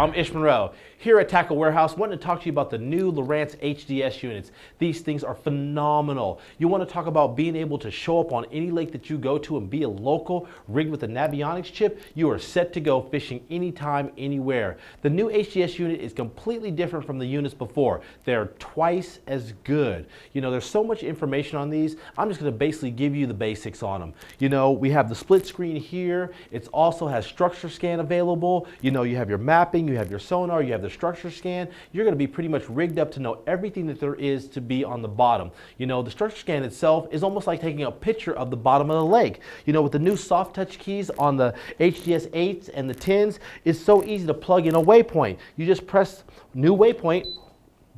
I'm Monroe. Here at Tackle Warehouse, wanting to talk to you about the new Lowrance HDS units. These things are phenomenal. You want to talk about being able to show up on any lake that you go to and be a local, rigged with a Navionics chip, you are set to go fishing anytime, anywhere. The new HDS unit is completely different from the units before. They're twice as good. You know, there's so much information on these. I'm just going to basically give you the basics on them. You know, we have the split screen here. It also has StructureScan available. You know, you have your mapping, you have your sonar, you have the StructureScan. You're going to be pretty much rigged up to know everything that there is to be on the bottom. You know, the StructureScan itself is almost like taking a picture of the bottom of the lake. You know, with the new soft touch keys on the HDS 8s and the 10s, it's so easy to plug in a waypoint. You just press new waypoint.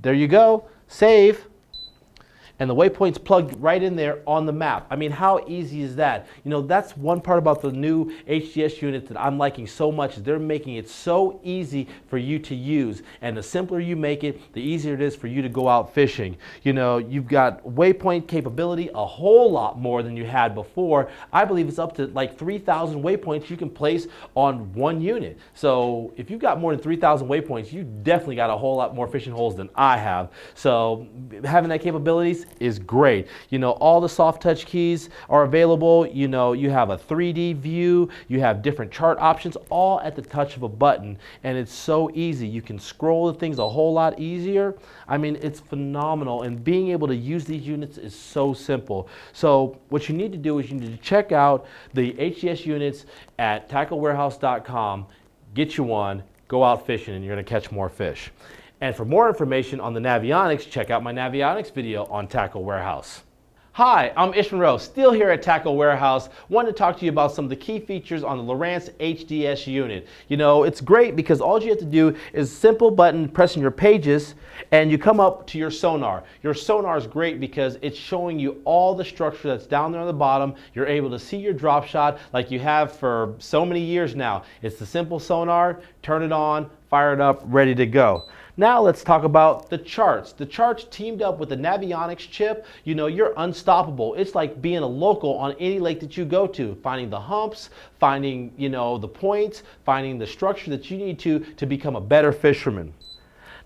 There you go. Save. And the waypoint's plugged right in there on the map. I mean, how easy is that? You know, that's one part about the new HDS unit that I'm liking so much. They're making it so easy for you to use. And the simpler you make it, the easier it is for you to go out fishing. You know, you've got waypoint capability, a whole lot more than you had before. I believe it's up to like 3,000 waypoints you can place on one unit. So if you've got more than 3,000 waypoints, you definitely got a whole lot more fishing holes than I have. So having that capabilities is great. You know, all the soft touch keys are available. You know, you have a 3D view, you have different chart options, all at the touch of a button, and it's so easy. You can scroll the things a whole lot easier. I mean, it's phenomenal, and being able to use these units is so simple. So what you need to do is you need to check out the HDS units at tacklewarehouse.com, get you one, go out fishing, and you're going to catch more fish. And for more information on the Navionics, check out my Navionics video on Tackle Warehouse. Hi, I'm Monroe, still here at Tackle Warehouse. Wanted to talk to you about some of the key features on the Lowrance HDS unit. You know, it's great because all you have to do is a simple button pressing your pages and you come up to your sonar. Your sonar is great because it's showing you all the structure that's down there on the bottom. You're able to see your drop shot like you have for so many years now. It's the simple sonar, turn it on, fire it up, ready to go. Now let's talk about the charts. The charts teamed up with the Navionics chip, you know, you're unstoppable. It's like being a local on any lake that you go to, finding the humps, finding, you know, the points, finding the structure that you need to become a better fisherman.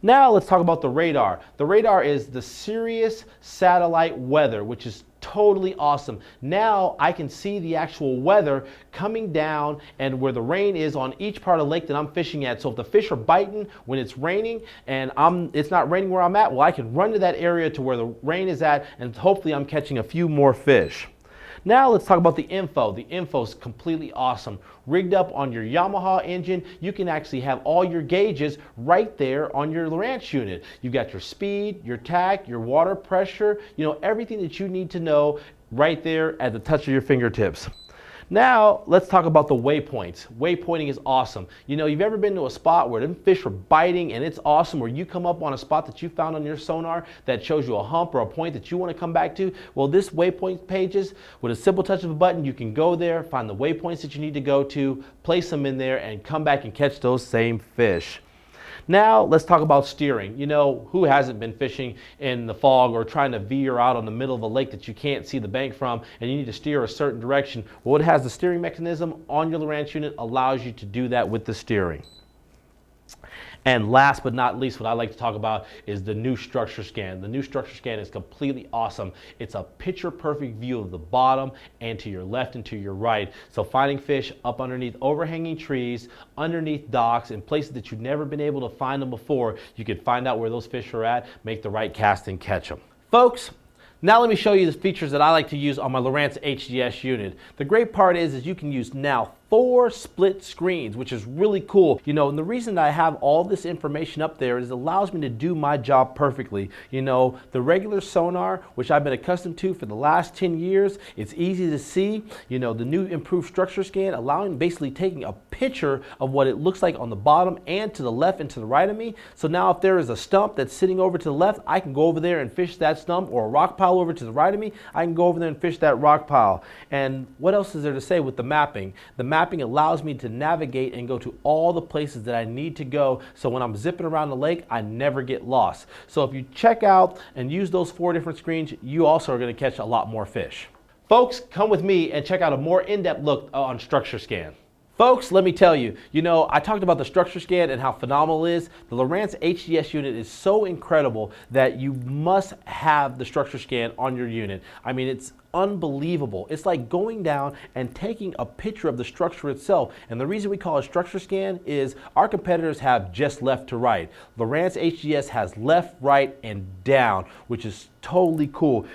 Now let's talk about the radar. The radar is the Sirius satellite weather, which is totally awesome. Now I can see the actual weather coming down and where the rain is on each part of the lake that I'm fishing at. So if the fish are biting when it's raining and it's not raining where I'm at, well, I can run to that area to where the rain is at and hopefully I'm catching a few more fish. Now let's talk about the info. The info is completely awesome. Rigged up on your Yamaha engine, you can actually have all your gauges right there on your Lowrance unit. You've got your speed, your tack, your water pressure, you know, everything that you need to know right there at the touch of your fingertips. Now, let's talk about the waypoints. Waypointing is awesome. You know, you've ever been to a spot where them fish are biting and it's awesome, where you come up on a spot that you found on your sonar that shows you a hump or a point that you want to come back to? Well, this waypoint pages, with a simple touch of a button, you can go there, find the waypoints that you need to go to, place them in there, and come back and catch those same fish. Now let's talk about steering. You know, who hasn't been fishing in the fog or trying to veer out on the middle of a lake that you can't see the bank from and you need to steer a certain direction? Well, it has the steering mechanism on your Lowrance unit, allows you to do that with the steering. And last but not least, what I like to talk about is the new StructureScan. The new StructureScan is completely awesome. It's a picture-perfect view of the bottom and to your left and to your right. So finding fish up underneath overhanging trees, underneath docks, in places that you've never been able to find them before, you can find out where those fish are at, make the right cast, and catch them. Folks, now let me show you the features that I like to use on my Lowrance HDS unit. The great part is you can use now 4 split screens, which is really cool. You know, and the reason that I have all this information up there is it allows me to do my job perfectly. You know, the regular sonar, which I've been accustomed to for the last 10 years, it's easy to see. You know, the new improved StructureScan allowing basically taking a picture of what it looks like on the bottom and to the left and to the right of me. So now if there is a stump that's sitting over to the left, I can go over there and fish that stump, or a rock pile over to the right of me, I can go over there and fish that rock pile. And what else is there to say with the mapping? The mapping allows me to navigate and go to all the places that I need to go, so when I'm zipping around the lake, I never get lost. So if you check out and use those 4 different screens, you also are going to catch a lot more fish. Folks, come with me and check out a more in-depth look on StructureScan. Folks, let me tell you, I talked about the StructureScan and how phenomenal it is. The Lowrance HDS unit is so incredible that you must have the StructureScan on your unit. I mean, it's unbelievable. It's like going down and taking a picture of the structure itself. And the reason we call it StructureScan is our competitors have just left to right. Lowrance HDS has left, right, and down, which is totally cool.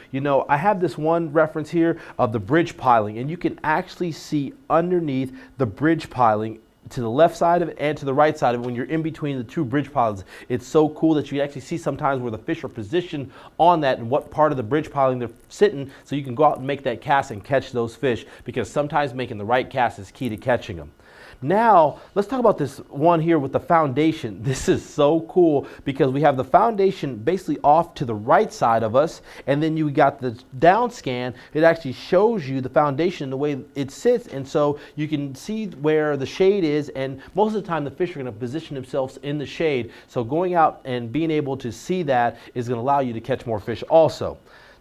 I have this one reference here of the bridge piling, and you can actually see underneath the bridge piling to the left side of it and to the right side of it when you're in between the two bridge piles. It's so cool that you can actually see sometimes where the fish are positioned on that and what part of the bridge piling they're sitting, so you can go out and make that cast and catch those fish, because sometimes making the right cast is key to catching them. Now, let's talk about this one here with the foundation. This is so cool because we have the foundation basically off to the right side of us, and then you got the down scan. It actually shows you the foundation, the way it sits, and so you can see where the shade is, and most of the time the fish are going to position themselves in the shade. So going out and being able to see that is going to allow you to catch more fish also.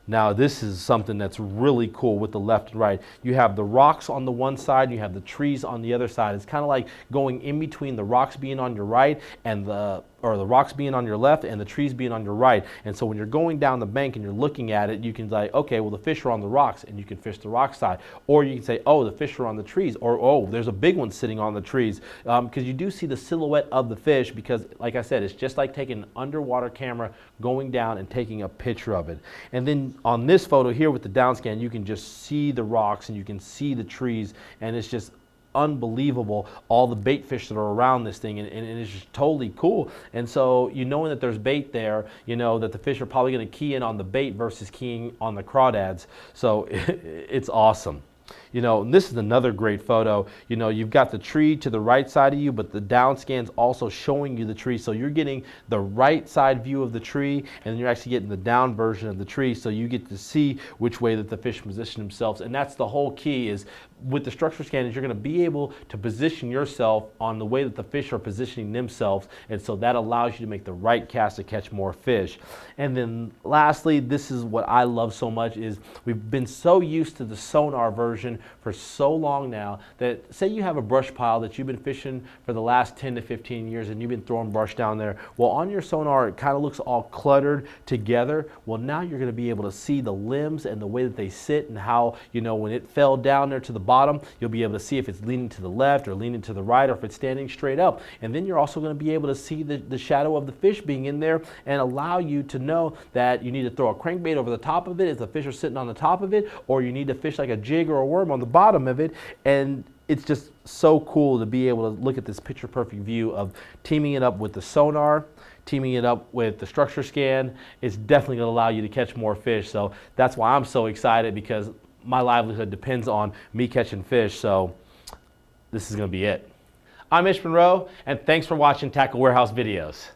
Now this is something that's really cool with the left and right. You have the rocks on the one side, you have the trees on the other side. It's kind of like going in between the rocks being on your right and the rocks being on your left and the trees being on your right. And so when you're going down the bank and you're looking at it, you can say, okay, well the fish are on the rocks, and you can fish the rock side. Or you can say, oh, the fish are on the trees, or oh, there's a big one sitting on the trees. Because you do see the silhouette of the fish, because like I said, it's just like taking an underwater camera, going down and taking a picture of it. And then on this photo here with the down scan, you can just see the rocks and you can see the trees, and it's just unbelievable, all the bait fish that are around this thing, and it's just totally cool. And so knowing that there's bait there, that the fish are probably going to key in on the bait versus keying on the crawdads. So it's awesome. And this is another great photo. You've got the tree to the right side of you, but the down scan's also showing you the tree. So you're getting the right side view of the tree, and then you're actually getting the down version of the tree. So you get to see which way that the fish position themselves. And that's the whole key, is with the StructureScan, is you're going to be able to position yourself on the way that the fish are positioning themselves. And so that allows you to make the right cast to catch more fish. And then lastly, this is what I love so much, is we've been so used to the sonar version for so long now that, say you have a brush pile that you've been fishing for the last 10 to 15 years and you've been throwing brush down there. Well, on your sonar it kind of looks all cluttered together. Well, now you're going to be able to see the limbs and the way that they sit, and how, when it fell down there to the bottom, you'll be able to see if it's leaning to the left or leaning to the right, or if it's standing straight up. And then you're also going to be able to see the shadow of the fish being in there, and allow you to know that you need to throw a crankbait over the top of it if the fish are sitting on the top of it, or you need to fish like a jig or a worm on the bottom of it. And it's just so cool to be able to look at this picture perfect view of teaming it up with the sonar, teaming it up with the StructureScan. It's definitely going to allow you to catch more fish. So that's why I'm so excited, because my livelihood depends on me catching fish. So this is going to be it. I'm Monroe, and thanks for watching Tackle Warehouse videos.